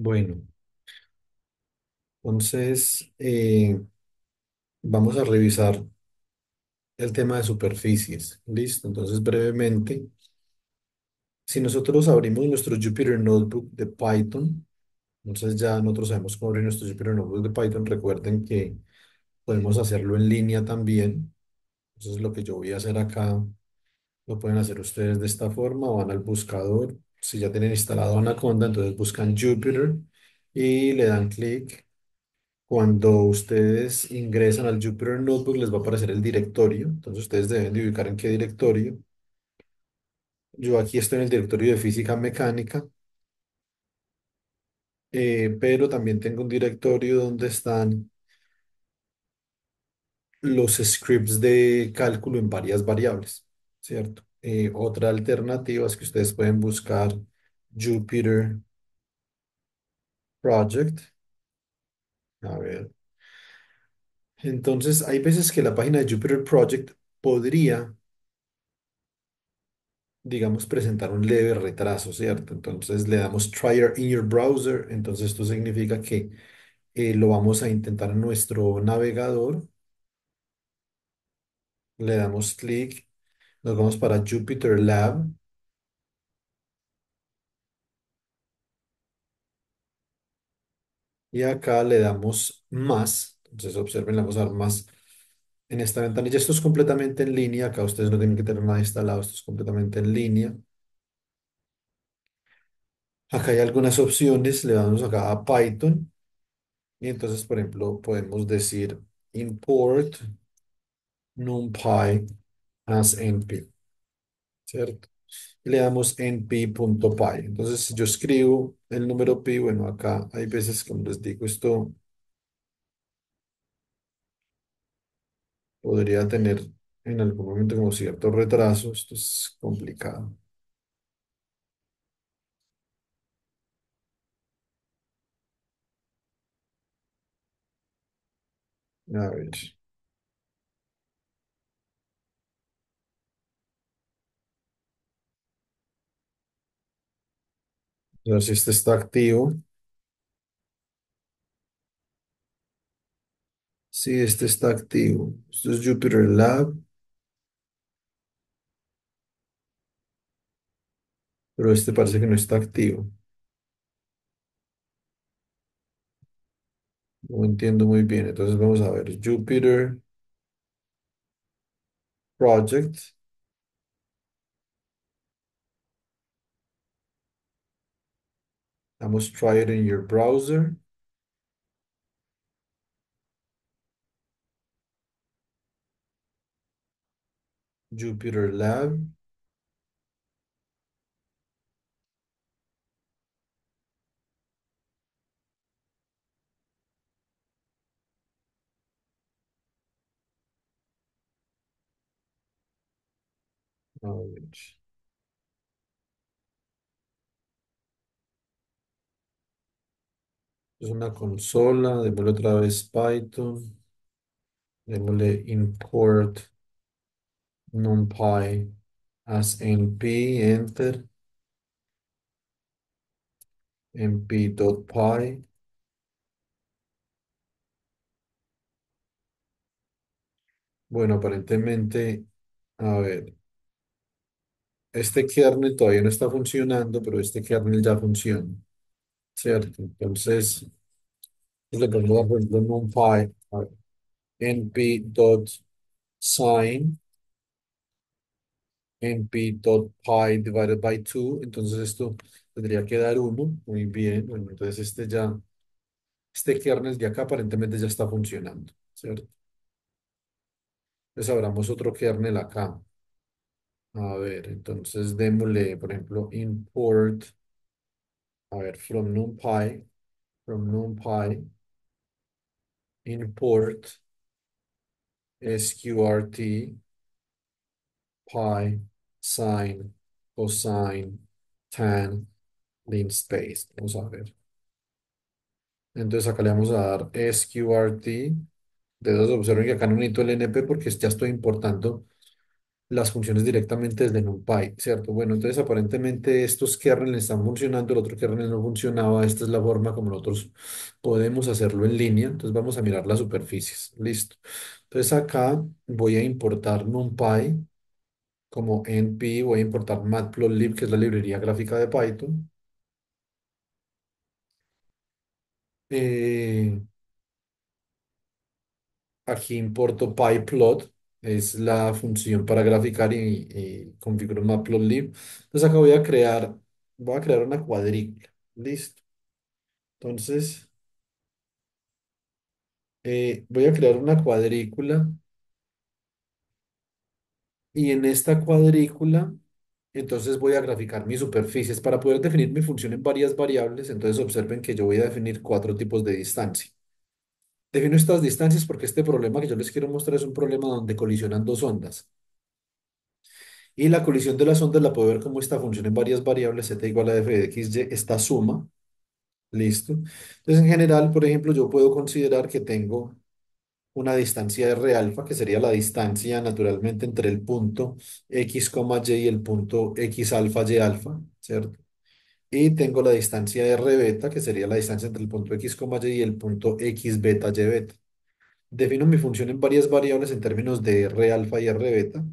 Bueno, entonces vamos a revisar el tema de superficies. Listo. Entonces, brevemente, si nosotros abrimos nuestro Jupyter Notebook de Python, entonces ya nosotros sabemos cómo abrir nuestro Jupyter Notebook de Python. Recuerden que podemos hacerlo en línea también. Entonces, lo que yo voy a hacer acá, lo pueden hacer ustedes de esta forma. Van al buscador. Si ya tienen instalado Anaconda, entonces buscan Jupyter y le dan clic. Cuando ustedes ingresan al Jupyter Notebook, les va a aparecer el directorio. Entonces, ustedes deben de ubicar en qué directorio. Yo aquí estoy en el directorio de física mecánica, pero también tengo un directorio donde están los scripts de cálculo en varias variables, ¿cierto? Otra alternativa es que ustedes pueden buscar Jupyter Project. A ver. Entonces, hay veces que la página de Jupyter Project podría, digamos, presentar un leve retraso, ¿cierto? Entonces le damos try in your browser. Entonces esto significa que lo vamos a intentar en nuestro navegador. Le damos clic, nos vamos para Jupyter Lab y acá le damos más. Entonces observen, le vamos a dar más en esta ventanilla. Esto es completamente en línea. Acá ustedes no tienen que tener nada instalado. Esto es completamente en línea. Acá hay algunas opciones. Le damos acá a Python. Y entonces, por ejemplo, podemos decir import NumPy as NP, ¿cierto? Y le damos np.py. Entonces, si yo escribo el número pi, bueno, acá hay veces, como les digo, esto podría tener en algún momento como cierto retraso. Esto es complicado. A ver, a ver si este está activo. Sí, este está activo. Esto es Jupyter Lab, pero este parece que no está activo. No entiendo muy bien. Entonces vamos a ver Jupyter Project. Vamos try it in your browser. Jupyter Lab. A ver. Es una consola, démosle otra vez Python, démosle import NumPy as NP, enter, np.py. Bueno, aparentemente, a ver, este kernel todavía no está funcionando, pero este kernel ya funciona, ¿cierto? Entonces, le ponemos, por ejemplo, NumPy, a ver, np.sign, np.py divided by 2. Entonces esto tendría que dar uno. Muy bien. Bueno, entonces este kernel de acá aparentemente ya está funcionando, ¿cierto? Entonces abramos otro kernel acá. A ver, entonces démosle, por ejemplo, import, a ver, from NumPy, import sqrt, pi, sine, cosine, tan, linspace. Vamos a ver. Entonces acá le vamos a dar sqrt. Observen que acá no necesito el NP porque ya estoy importando las funciones directamente desde NumPy, ¿cierto? Bueno, entonces aparentemente estos kernel están funcionando, el otro kernel no funcionaba, esta es la forma como nosotros podemos hacerlo en línea, entonces vamos a mirar las superficies, listo. Entonces acá voy a importar NumPy como NP, voy a importar Matplotlib, que es la librería gráfica de Python. Eh, Aquí importo pyplot, es la función para graficar y configuro matplotlib. Entonces acá voy a crear una cuadrícula. Listo. Entonces, voy a crear una cuadrícula y en esta cuadrícula, entonces voy a graficar mis superficies para poder definir mi función en varias variables. Entonces observen que yo voy a definir cuatro tipos de distancia. Defino estas distancias porque este problema que yo les quiero mostrar es un problema donde colisionan dos ondas. Y la colisión de las ondas la puedo ver como esta función en varias variables, z igual a f de x, y, esta suma, listo. Entonces, en general, por ejemplo, yo puedo considerar que tengo una distancia R alfa, que sería la distancia naturalmente entre el punto x, y y el punto x alfa, y alfa, ¿cierto? Y tengo la distancia R beta, que sería la distancia entre el punto x, y y el punto x beta, y beta. Defino mi función en varias variables en términos de R alfa y R beta.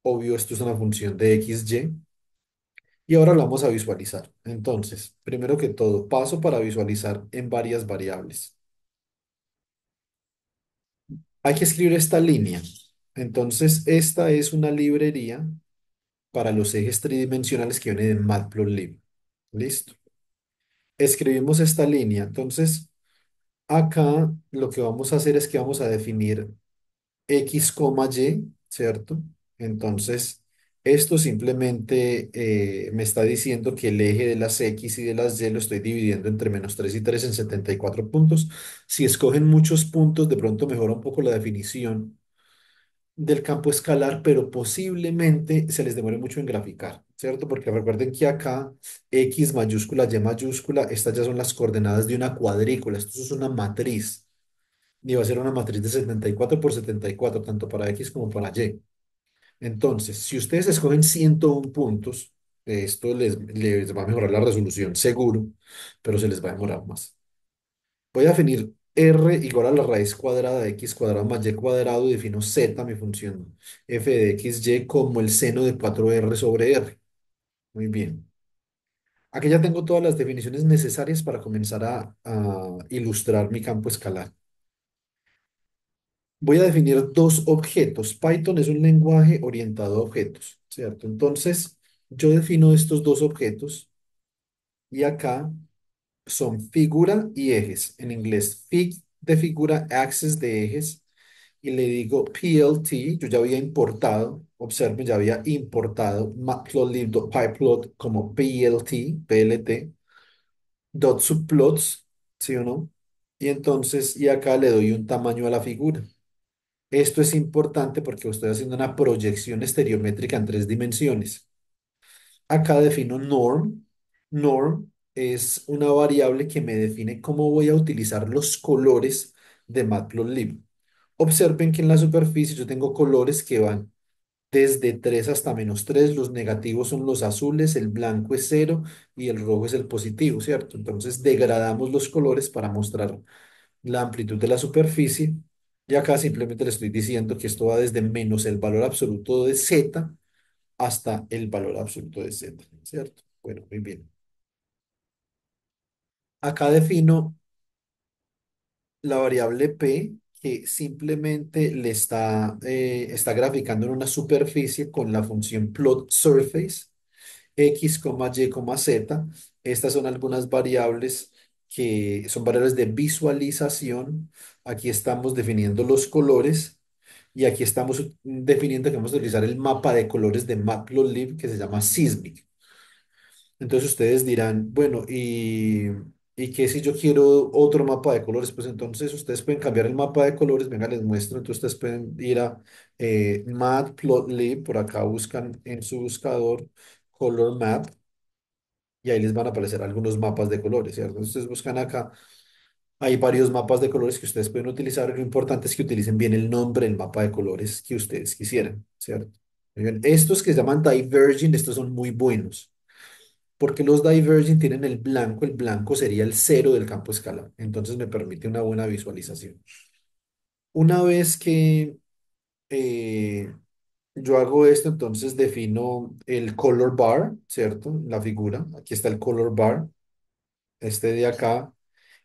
Obvio, esto es una función de x, y. Y ahora lo vamos a visualizar. Entonces, primero que todo, paso para visualizar en varias variables. Hay que escribir esta línea. Entonces, esta es una librería para los ejes tridimensionales que viene de Matplotlib. Listo. Escribimos esta línea. Entonces, acá lo que vamos a hacer es que vamos a definir x, y, ¿cierto? Entonces, esto simplemente me está diciendo que el eje de las x y de las y lo estoy dividiendo entre -3 y 3 en 74 puntos. Si escogen muchos puntos, de pronto mejora un poco la definición del campo escalar, pero posiblemente se les demore mucho en graficar, ¿cierto? Porque recuerden que acá x mayúscula, y mayúscula, estas ya son las coordenadas de una cuadrícula, esto es una matriz y va a ser una matriz de 74 por 74 tanto para X como para Y. Entonces, si ustedes escogen 101 puntos, esto les va a mejorar la resolución, seguro, pero se les va a demorar más. Voy a definir R igual a la raíz cuadrada de X cuadrado más Y cuadrado y defino Z, mi función f de X, Y, como el seno de 4R sobre R. Muy bien. Aquí ya tengo todas las definiciones necesarias para comenzar a ilustrar mi campo escalar. Voy a definir dos objetos. Python es un lenguaje orientado a objetos, ¿cierto? Entonces, yo defino estos dos objetos y acá son figura y ejes. En inglés, fig de figura, axis de ejes. Y le digo PLT, yo ya había importado, observe, ya había importado matplotlib.pyplot como PLT, dot subplots, ¿sí o no? Y entonces, y acá le doy un tamaño a la figura. Esto es importante porque estoy haciendo una proyección estereométrica en tres dimensiones. Acá defino norm. Norm es una variable que me define cómo voy a utilizar los colores de Matplotlib. Observen que en la superficie yo tengo colores que van desde 3 hasta -3. Los negativos son los azules, el blanco es cero y el rojo es el positivo, ¿cierto? Entonces degradamos los colores para mostrar la amplitud de la superficie. Y acá simplemente le estoy diciendo que esto va desde menos el valor absoluto de z hasta el valor absoluto de z, ¿cierto? Bueno, muy bien. Acá defino la variable p que simplemente está graficando en una superficie con la función plot surface x, y, z. Estas son algunas variables que son variables de visualización. Aquí estamos definiendo los colores y aquí estamos definiendo que vamos a utilizar el mapa de colores de Matplotlib que se llama Seismic. Entonces ustedes dirán, bueno, ¿y qué si yo quiero otro mapa de colores? Pues entonces ustedes pueden cambiar el mapa de colores. Venga, les muestro. Entonces ustedes pueden ir a Matplotlib, por acá buscan en su buscador Color Map y ahí les van a aparecer algunos mapas de colores, ¿cierto? Ustedes buscan acá Hay varios mapas de colores que ustedes pueden utilizar. Lo importante es que utilicen bien el nombre del mapa de colores que ustedes quisieran, ¿cierto? Muy bien. Estos que se llaman Diverging, estos son muy buenos, porque los Diverging tienen el blanco sería el cero del campo escalar, entonces me permite una buena visualización. Una vez que eh, yo hago esto, entonces defino el color bar, ¿cierto? La figura, aquí está el color bar, este de acá,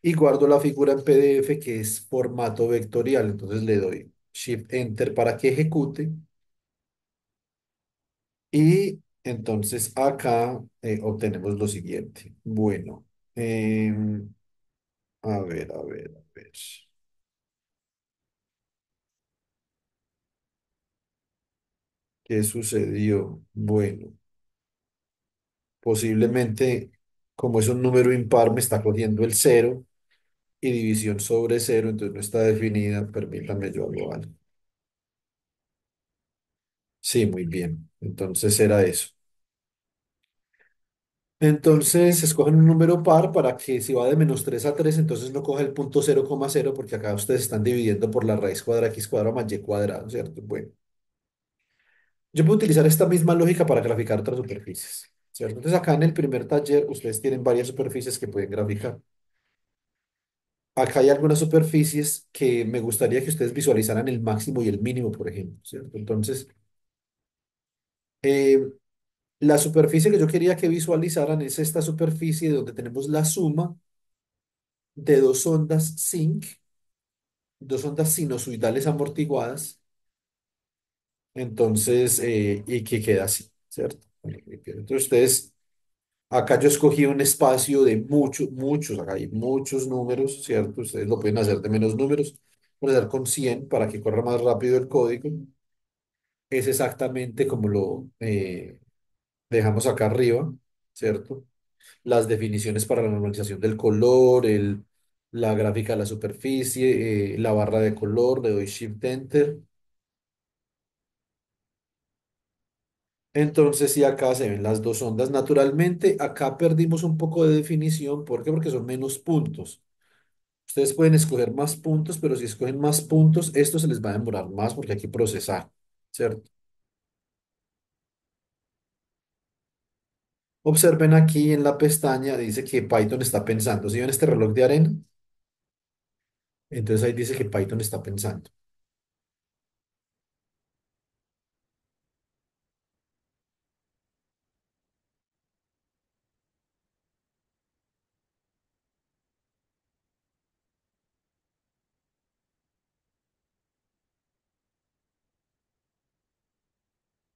y guardo la figura en PDF que es formato vectorial. Entonces le doy Shift Enter para que ejecute y entonces acá obtenemos lo siguiente. Bueno, a ver. ¿Qué sucedió? Bueno, posiblemente como es un número impar me está cogiendo el cero y división sobre cero, entonces no está definida. Permítanme, yo hago algo. Sí, muy bien. Entonces era eso. Entonces escogen un número par para que si va de -3 a 3 entonces no coja el punto 0,0 porque acá ustedes están dividiendo por la raíz cuadrada x cuadrado más y cuadrado, ¿cierto? Bueno, yo puedo utilizar esta misma lógica para graficar otras superficies, ¿cierto? Entonces acá en el primer taller ustedes tienen varias superficies que pueden graficar. Acá hay algunas superficies que me gustaría que ustedes visualizaran el máximo y el mínimo, por ejemplo, ¿cierto? Entonces, eh, la superficie que yo quería que visualizaran es esta superficie donde tenemos la suma de dos ondas sinusoidales amortiguadas, entonces, y que queda así, ¿cierto? Entonces, ustedes, acá yo escogí un espacio de muchos, acá hay muchos números, ¿cierto? Ustedes lo pueden hacer de menos números, pueden hacer con 100 para que corra más rápido el código. Es exactamente como lo dejamos acá arriba, ¿cierto? Las definiciones para la normalización del color, la gráfica de la superficie, la barra de color, le doy Shift Enter. Entonces, sí, acá se ven las dos ondas. Naturalmente, acá perdimos un poco de definición. ¿Por qué? Porque son menos puntos. Ustedes pueden escoger más puntos, pero si escogen más puntos, esto se les va a demorar más porque hay que procesar, ¿cierto? Observen aquí en la pestaña, dice que Python está pensando. ¿Sí ven este reloj de arena? Entonces ahí dice que Python está pensando.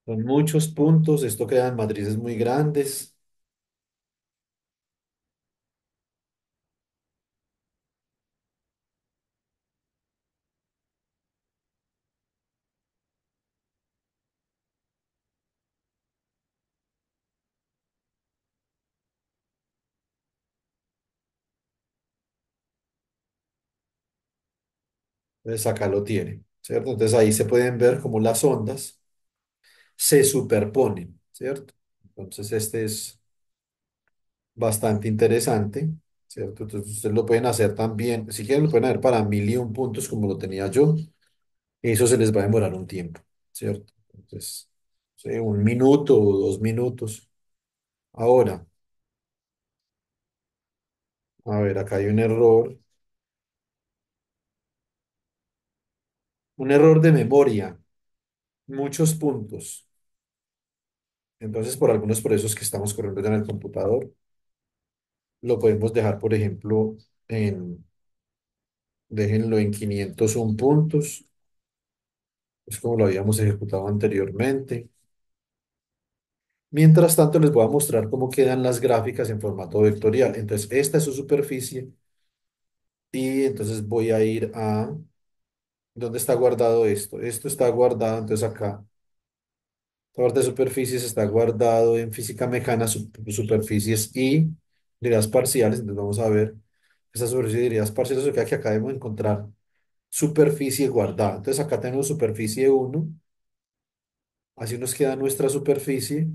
Son muchos puntos, esto crean matrices muy grandes. Entonces acá lo tiene, ¿cierto? Entonces ahí se pueden ver cómo las ondas se superponen, ¿cierto? Entonces este es bastante interesante, ¿cierto? Entonces ustedes lo pueden hacer también, si quieren lo pueden hacer para 1001 puntos como lo tenía yo, eso se les va a demorar un tiempo, ¿cierto? Entonces, sí, 1 minuto o 2 minutos. Ahora, a ver, acá hay un error de memoria, muchos puntos. Entonces, por algunos procesos que estamos corriendo ya en el computador, lo podemos dejar, por ejemplo, déjenlo en 501 puntos, es como lo habíamos ejecutado anteriormente. Mientras tanto, les voy a mostrar cómo quedan las gráficas en formato vectorial. Entonces, esta es su superficie y entonces voy a ir a... ¿Dónde está guardado esto? Esto está guardado, entonces acá, esta parte de superficies está guardado en física mecánica, superficies y derivadas parciales. Entonces, vamos a ver esta superficie de derivadas parciales, o sea que acá debemos encontrar superficie guardada. Entonces, acá tenemos superficie uno, así nos queda nuestra superficie.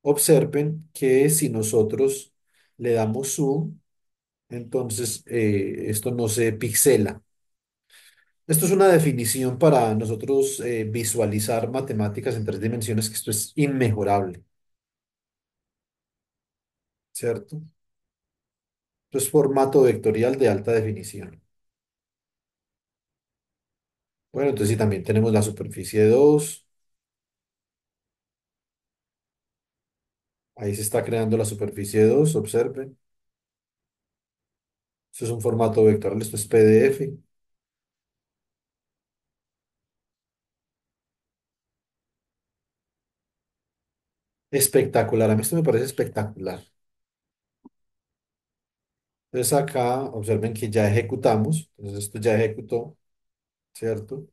Observen que si nosotros le damos zoom, Entonces, esto no se pixela. Esto es una definición para nosotros visualizar matemáticas en tres dimensiones, que esto es inmejorable, ¿cierto? Esto es formato vectorial de alta definición. Bueno, entonces sí, también tenemos la superficie 2. Ahí se está creando la superficie 2. Observen. Esto es un formato vectorial, esto es PDF. Espectacular, a mí esto me parece espectacular. Entonces acá observen que ya ejecutamos, entonces esto ya ejecutó, ¿cierto?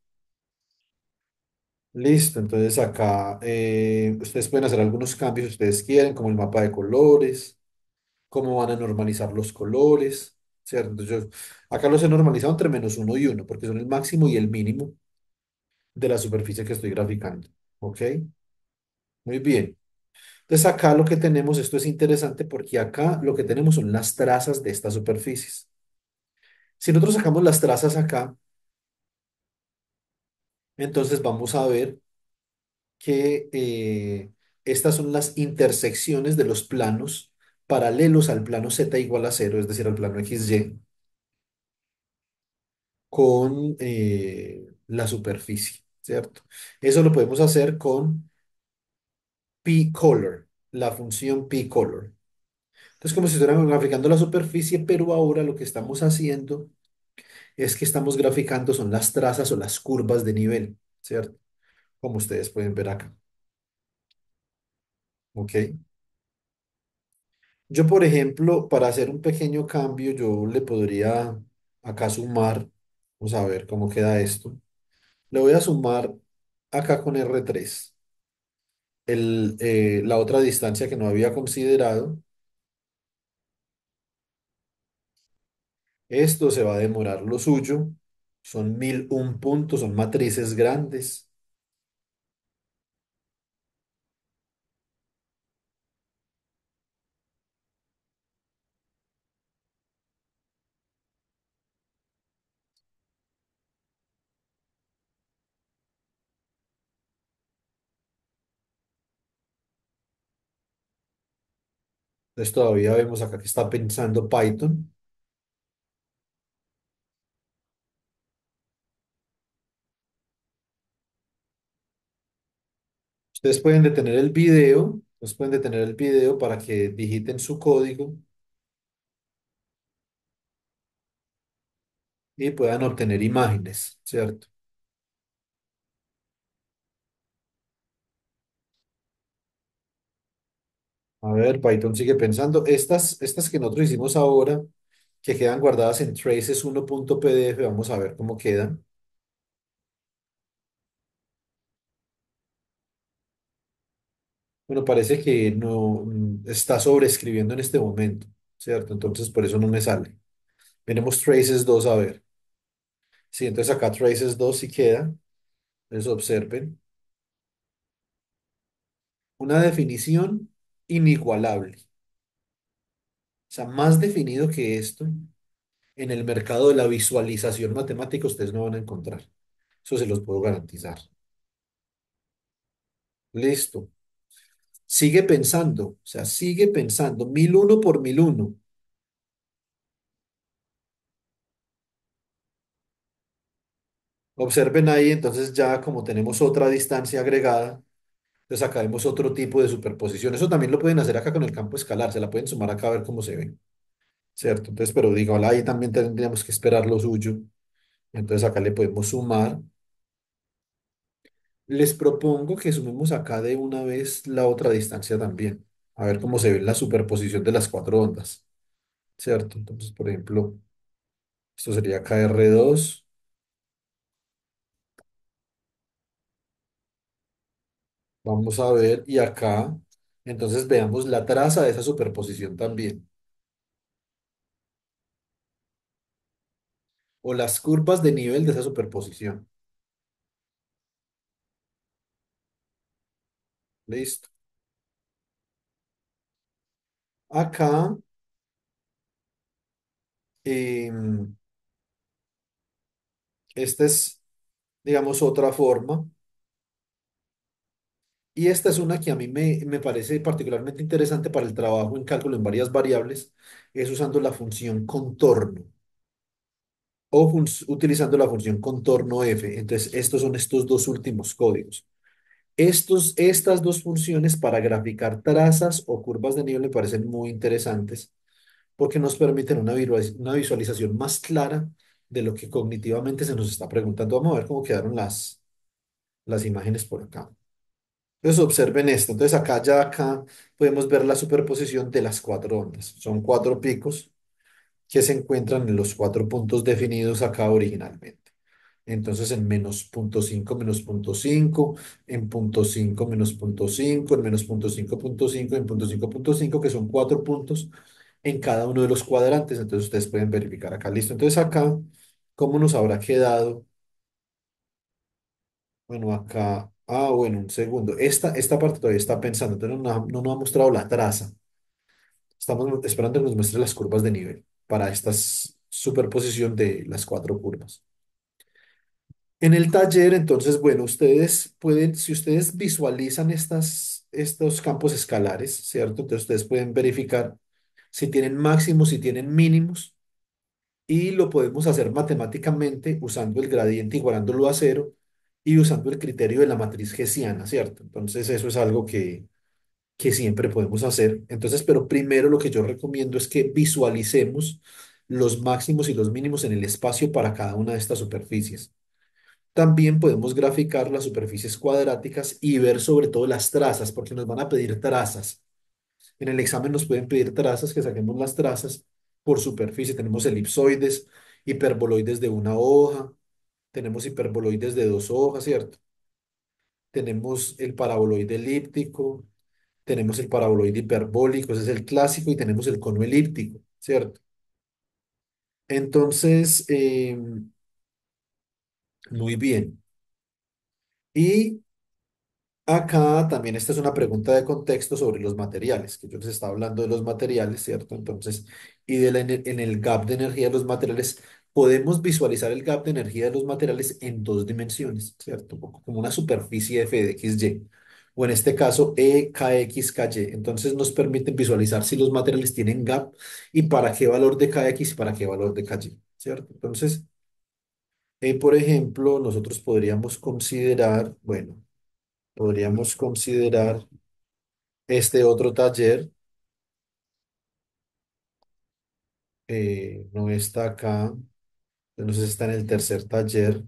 Listo, entonces acá ustedes pueden hacer algunos cambios si ustedes quieren, como el mapa de colores, cómo van a normalizar los colores, ¿cierto? Entonces acá los he normalizado entre -1 y 1 porque son el máximo y el mínimo de la superficie que estoy graficando, ¿ok? Muy bien. Entonces acá lo que tenemos, esto es interesante porque acá lo que tenemos son las trazas de estas superficies. Si nosotros sacamos las trazas acá, entonces vamos a ver que estas son las intersecciones de los planos paralelos al plano z igual a 0, es decir, al plano XY, con la superficie, ¿cierto? Eso lo podemos hacer con p-color, la función p-color. Entonces, como si estuviéramos graficando la superficie, pero ahora lo que estamos haciendo es que estamos graficando son las trazas o las curvas de nivel, ¿cierto? Como ustedes pueden ver acá, ¿ok? Yo, por ejemplo, para hacer un pequeño cambio, yo le podría acá sumar, vamos a ver cómo queda esto. Le voy a sumar acá con R3 la otra distancia que no había considerado. Esto se va a demorar lo suyo. Son 1001 puntos, son matrices grandes. Entonces todavía vemos acá que está pensando Python. Ustedes pueden detener el video para que digiten su código y puedan obtener imágenes, ¿cierto? A ver, Python sigue pensando. Estas que nosotros hicimos ahora, que quedan guardadas en traces1.pdf, vamos a ver cómo quedan. Bueno, parece que no está sobreescribiendo en este momento, ¿cierto? Entonces por eso no me sale. Tenemos traces 2 a ver. Sí, entonces acá traces 2 sí queda. Entonces observen. Una definición inigualable. O sea, más definido que esto, en el mercado de la visualización matemática ustedes no van a encontrar. Eso se los puedo garantizar. Listo. Sigue pensando, o sea, sigue pensando. 1001 por 1001. Observen ahí, entonces ya como tenemos otra distancia agregada, entonces acá vemos otro tipo de superposición. Eso también lo pueden hacer acá con el campo escalar, se la pueden sumar acá a ver cómo se ve, ¿cierto? Entonces, pero digo, ahí también tendríamos que esperar lo suyo. Entonces acá le podemos sumar. Les propongo que sumemos acá de una vez la otra distancia también, a ver cómo se ve la superposición de las cuatro ondas, ¿cierto? Entonces, por ejemplo, esto sería KR2. Vamos a ver, y acá, entonces veamos la traza de esa superposición también, o las curvas de nivel de esa superposición. Listo. Acá Em, Esta es, digamos, otra forma. Y esta es una que a mí me parece particularmente interesante para el trabajo en cálculo en varias variables, es usando la función contorno o utilizando la función contorno f. Entonces, estos son estos dos últimos códigos. Estas dos funciones para graficar trazas o curvas de nivel me parecen muy interesantes porque nos permiten una visualización más clara de lo que cognitivamente se nos está preguntando. Vamos a ver cómo quedaron las imágenes por acá. Entonces observen esto. Entonces acá podemos ver la superposición de las cuatro ondas. Son cuatro picos que se encuentran en los cuatro puntos definidos acá originalmente. Entonces en -0.5, -0.5, en -0.5, -0.5, en -0.5.5, en -5.5, que son cuatro puntos en cada uno de los cuadrantes. Entonces ustedes pueden verificar acá. Listo. Entonces acá, ¿cómo nos habrá quedado? Bueno, acá. Ah, bueno, un segundo. Esta parte todavía está pensando. Entonces no nos ha mostrado la traza. Estamos esperando que nos muestre las curvas de nivel para esta superposición de las cuatro curvas. En el taller, entonces, bueno, ustedes pueden, si ustedes visualizan estos campos escalares, ¿cierto? Entonces ustedes pueden verificar si tienen máximos, si tienen mínimos, y lo podemos hacer matemáticamente usando el gradiente igualándolo a cero y usando el criterio de la matriz Hessiana, ¿cierto? Entonces eso es algo que siempre podemos hacer. Entonces, pero primero lo que yo recomiendo es que visualicemos los máximos y los mínimos en el espacio para cada una de estas superficies. También podemos graficar las superficies cuadráticas y ver sobre todo las trazas, porque nos van a pedir trazas. En el examen nos pueden pedir trazas, que saquemos las trazas por superficie. Tenemos elipsoides, hiperboloides de una hoja, tenemos hiperboloides de dos hojas, ¿cierto? Tenemos el paraboloide elíptico, tenemos el paraboloide hiperbólico, ese es el clásico, y tenemos el cono elíptico, ¿cierto? Entonces, muy bien. Y acá también esta es una pregunta de contexto sobre los materiales, que yo les estaba hablando de los materiales, ¿cierto? Entonces, y en el gap de energía de los materiales, podemos visualizar el gap de energía de los materiales en dos dimensiones, ¿cierto? Como una superficie f de xy, o en este caso E kx ky. Entonces nos permiten visualizar si los materiales tienen gap y para qué valor de kx y para qué valor de ky, ¿cierto? Entonces, por ejemplo, nosotros podríamos considerar, bueno, podríamos considerar este otro taller, no está acá, no sé si está en el tercer taller.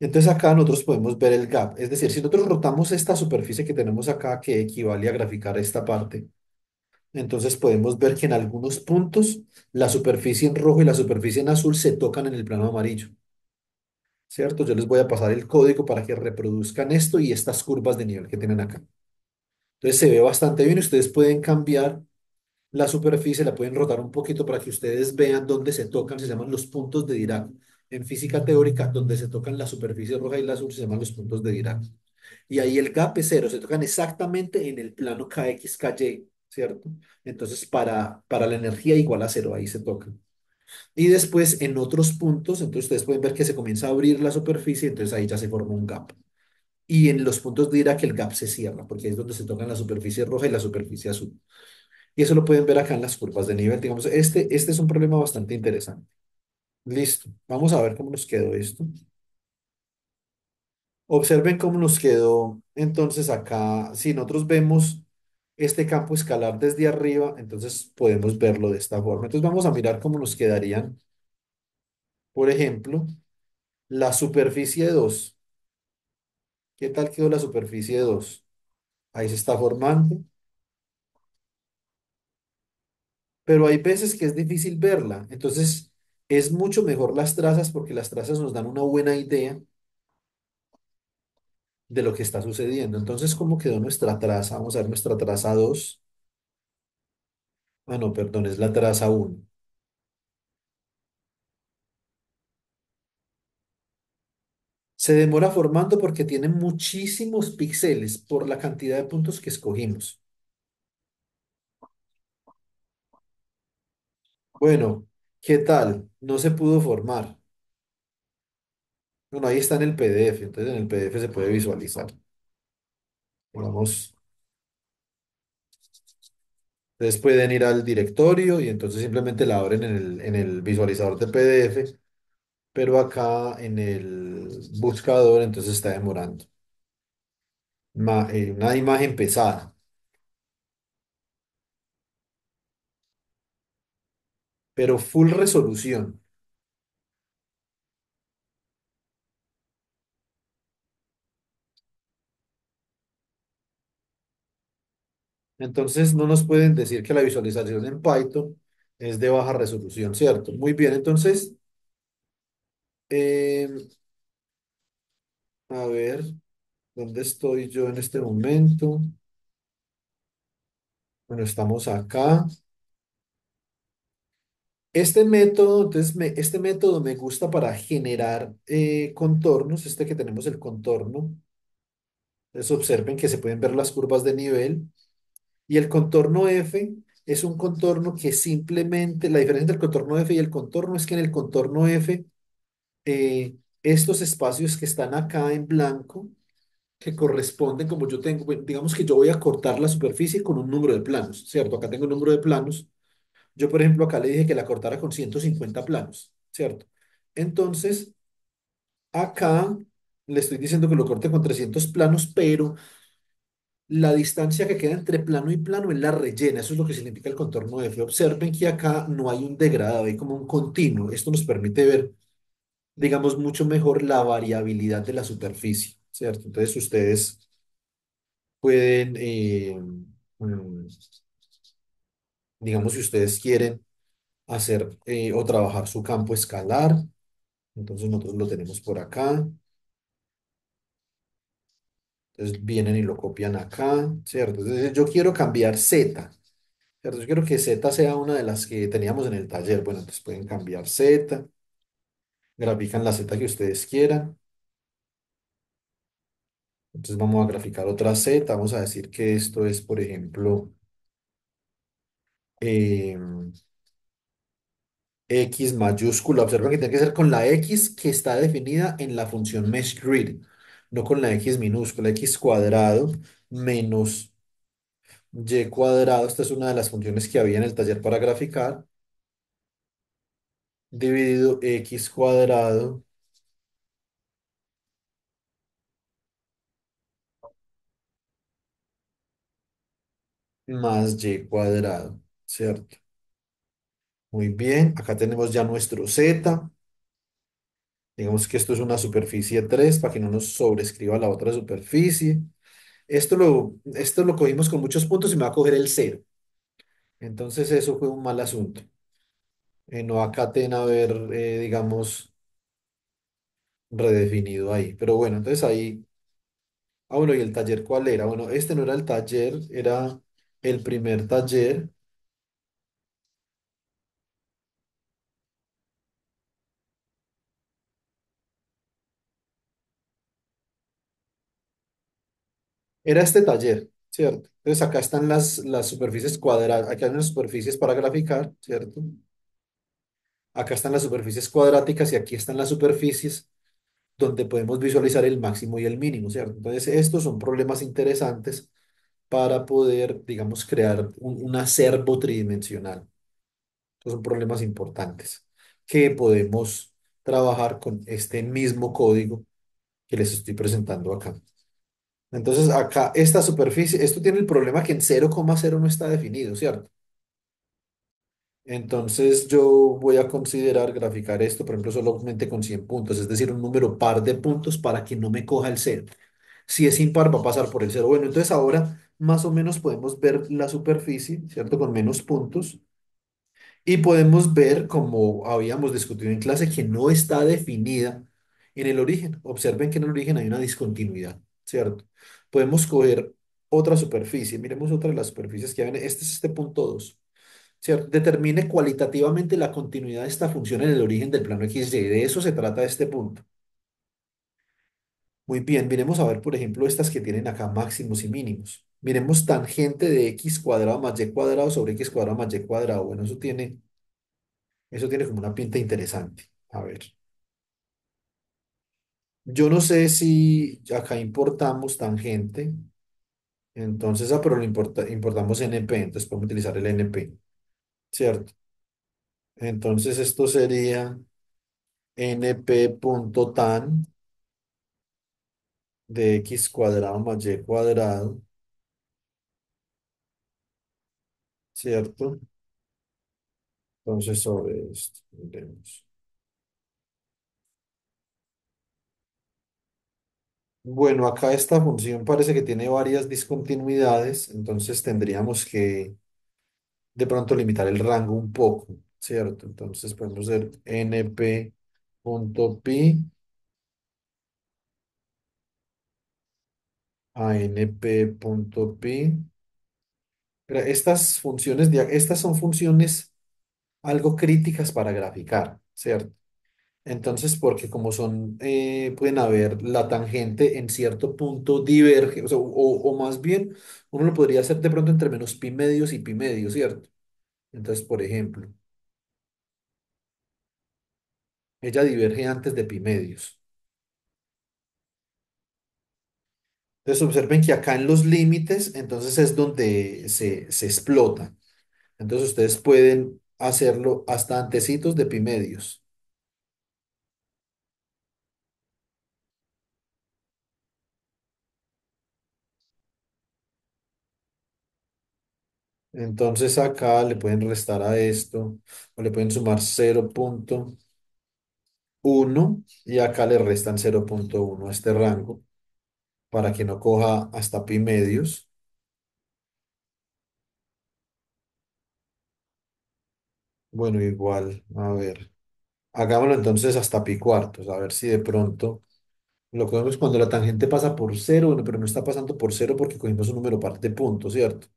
Entonces acá nosotros podemos ver el gap. Es decir, si nosotros rotamos esta superficie que tenemos acá, que equivale a graficar esta parte, entonces podemos ver que en algunos puntos la superficie en rojo y la superficie en azul se tocan en el plano amarillo, ¿cierto? Yo les voy a pasar el código para que reproduzcan esto y estas curvas de nivel que tienen acá. Entonces se ve bastante bien. Ustedes pueden cambiar la superficie, la pueden rotar un poquito para que ustedes vean dónde se tocan, se llaman los puntos de Dirac. En física teórica, donde se tocan la superficie roja y la azul, se llaman los puntos de Dirac. Y ahí el gap es cero, se tocan exactamente en el plano Kx, Ky, ¿cierto? Entonces, para la energía igual a cero, ahí se tocan. Y después, en otros puntos, entonces ustedes pueden ver que se comienza a abrir la superficie, entonces ahí ya se forma un gap. Y en los puntos de Dirac el gap se cierra, porque ahí es donde se tocan la superficie roja y la superficie azul. Y eso lo pueden ver acá en las curvas de nivel. Digamos, este es un problema bastante interesante. Listo. Vamos a ver cómo nos quedó esto. Observen cómo nos quedó entonces acá. Si nosotros vemos este campo escalar desde arriba, entonces podemos verlo de esta forma. Entonces vamos a mirar cómo nos quedarían, por ejemplo, la superficie 2. ¿Qué tal quedó la superficie 2? Ahí se está formando, pero hay veces que es difícil verla. Entonces es mucho mejor las trazas porque las trazas nos dan una buena idea de lo que está sucediendo. Entonces, ¿cómo quedó nuestra traza? Vamos a ver nuestra traza 2. Ah, no, perdón, es la traza 1. Se demora formando porque tiene muchísimos píxeles por la cantidad de puntos que escogimos. Bueno, ¿qué tal? No se pudo formar. Bueno, ahí está en el PDF, entonces en el PDF se puede visualizar. Digamos, ustedes pueden ir al directorio y entonces simplemente la abren en el visualizador de PDF, pero acá en el buscador entonces está demorando. Una imagen pesada, pero full resolución. Entonces no nos pueden decir que la visualización en Python es de baja resolución, ¿cierto? Muy bien, entonces, eh, a ver, ¿dónde estoy yo en este momento? Bueno, estamos acá. Este método, este método me gusta para generar contornos, este que tenemos el contorno. Entonces observen que se pueden ver las curvas de nivel. Y el contorno F es un contorno que simplemente, la diferencia entre el contorno F y el contorno es que en el contorno F, estos espacios que están acá en blanco, que corresponden, como yo tengo, bueno, digamos que yo voy a cortar la superficie con un número de planos, ¿cierto? Acá tengo un número de planos. Yo, por ejemplo, acá le dije que la cortara con 150 planos, ¿cierto? Entonces, acá le estoy diciendo que lo corte con 300 planos, pero la distancia que queda entre plano y plano es la rellena. Eso es lo que significa el contorno F. Observen que acá no hay un degradado, hay como un continuo. Esto nos permite ver, digamos, mucho mejor la variabilidad de la superficie, ¿cierto? Entonces, ustedes pueden, mm, digamos, si ustedes quieren hacer o trabajar su campo escalar, entonces nosotros lo tenemos por acá. Entonces vienen y lo copian acá, ¿cierto? Entonces yo quiero cambiar Z, ¿cierto? Yo quiero que Z sea una de las que teníamos en el taller. Bueno, entonces pueden cambiar Z, grafican la Z que ustedes quieran. Entonces vamos a graficar otra Z, vamos a decir que esto es, por ejemplo, eh, X mayúscula. Observen que tiene que ser con la X que está definida en la función meshGrid, no con la X minúscula, X cuadrado menos Y cuadrado. Esta es una de las funciones que había en el taller para graficar, dividido X cuadrado más Y cuadrado, ¿cierto? Muy bien, acá tenemos ya nuestro Z. Digamos que esto es una superficie 3 para que no nos sobrescriba la otra superficie. Esto lo cogimos con muchos puntos y me va a coger el cero. Entonces eso fue un mal asunto. No acaten haber, digamos, redefinido ahí. Pero bueno, entonces ahí. Ah, bueno, ¿y el taller cuál era? Bueno, este no era el taller, era el primer taller. Era este taller, ¿cierto? Entonces acá están las superficies cuadradas, aquí hay unas superficies para graficar, ¿cierto? Acá están las superficies cuadráticas y aquí están las superficies donde podemos visualizar el máximo y el mínimo, ¿cierto? Entonces estos son problemas interesantes para poder, digamos, crear un acervo tridimensional. Estos son problemas importantes que podemos trabajar con este mismo código que les estoy presentando acá. Entonces, acá esta superficie, esto tiene el problema que en 0,0 no está definido, ¿cierto? Entonces, yo voy a considerar graficar esto, por ejemplo, solamente con 100 puntos, es decir, un número par de puntos para que no me coja el cero. Si es impar, va a pasar por el cero. Bueno, entonces ahora más o menos podemos ver la superficie, ¿cierto? Con menos puntos. Y podemos ver, como habíamos discutido en clase, que no está definida en el origen. Observen que en el origen hay una discontinuidad, ¿cierto? Podemos coger otra superficie. Miremos otra de las superficies que hay. Este es este punto 2, ¿cierto? Determine cualitativamente la continuidad de esta función en el origen del plano XY. De eso se trata este punto. Muy bien, miremos a ver, por ejemplo, estas que tienen acá máximos y mínimos. Miremos tangente de x cuadrado más y cuadrado sobre x cuadrado más y cuadrado. Bueno, eso tiene Eso tiene como una pinta interesante. A ver, yo no sé si acá importamos tangente, entonces, pero importamos NP, entonces podemos utilizar el NP, ¿cierto? Entonces esto sería np.tan de x cuadrado más y cuadrado, ¿cierto? Entonces sobre esto, miremos. Bueno, acá esta función parece que tiene varias discontinuidades, entonces tendríamos que de pronto limitar el rango un poco, ¿cierto? Entonces podemos hacer np.pi a np.pi. Pero estas son funciones algo críticas para graficar, ¿cierto? Entonces, porque como son, pueden haber la tangente en cierto punto diverge, o sea, o más bien, uno lo podría hacer de pronto entre menos pi medios y pi medios, ¿cierto? Entonces, por ejemplo, ella diverge antes de pi medios. Entonces, observen que acá en los límites, entonces es donde se explota. Entonces, ustedes pueden hacerlo hasta antecitos de pi medios. Entonces, acá le pueden restar a esto, o le pueden sumar 0.1 y acá le restan 0.1 a este rango para que no coja hasta pi medios. Bueno, igual, a ver, hagámoslo entonces hasta pi cuartos, a ver si de pronto lo que vemos cuando la tangente pasa por cero, bueno, pero no está pasando por cero porque cogimos un número par de puntos, ¿cierto?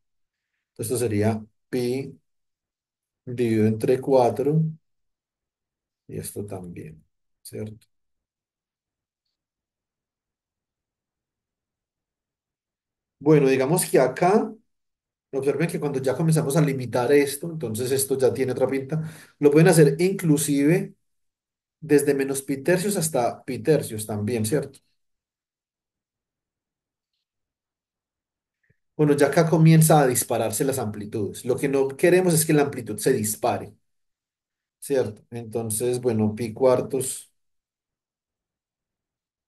Entonces esto sería pi dividido entre 4 y esto también, ¿cierto? Bueno, digamos que acá, observen que cuando ya comenzamos a limitar esto, entonces esto ya tiene otra pinta, lo pueden hacer inclusive desde menos pi tercios hasta pi tercios también, ¿cierto? Bueno, ya acá comienza a dispararse las amplitudes. Lo que no queremos es que la amplitud se dispare, ¿cierto? Entonces, bueno, pi cuartos,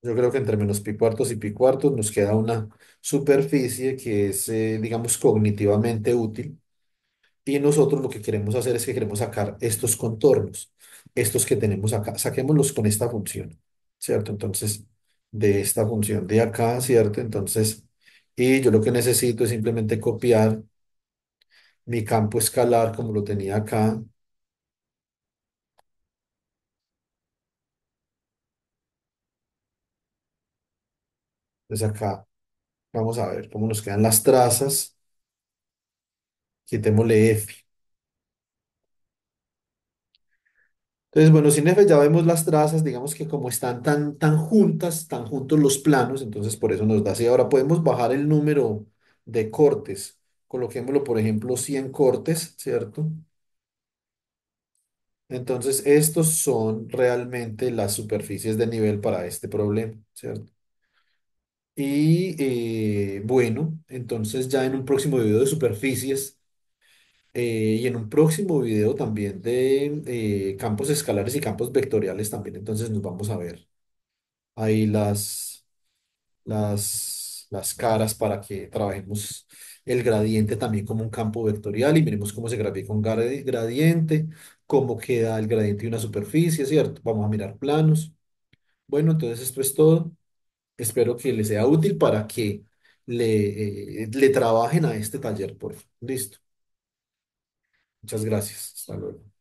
yo creo que entre menos pi cuartos y pi cuartos nos queda una superficie que es, digamos, cognitivamente útil. Y nosotros lo que queremos hacer es que queremos sacar estos contornos, estos que tenemos acá, saquémoslos con esta función, ¿cierto? Entonces, de esta función de acá, ¿cierto? Entonces, y yo lo que necesito es simplemente copiar mi campo escalar como lo tenía acá. Entonces acá vamos a ver cómo nos quedan las trazas. Quitémosle F. Entonces, bueno, sin F ya vemos las trazas, digamos que como están tan juntas, tan juntos los planos, entonces por eso nos da así. Ahora podemos bajar el número de cortes. Coloquémoslo, por ejemplo, 100 cortes, ¿cierto? Entonces, estos son realmente las superficies de nivel para este problema, ¿cierto? Y bueno, entonces ya en un próximo video de superficies y en un próximo video también de campos escalares y campos vectoriales también, entonces nos vamos a ver ahí las caras para que trabajemos el gradiente también como un campo vectorial y miremos cómo se grafica un gradiente, cómo queda el gradiente de una superficie, ¿cierto? Vamos a mirar planos. Bueno, entonces esto es todo. Espero que les sea útil para que le trabajen a este taller, por favor. Listo. Muchas gracias. Hasta luego.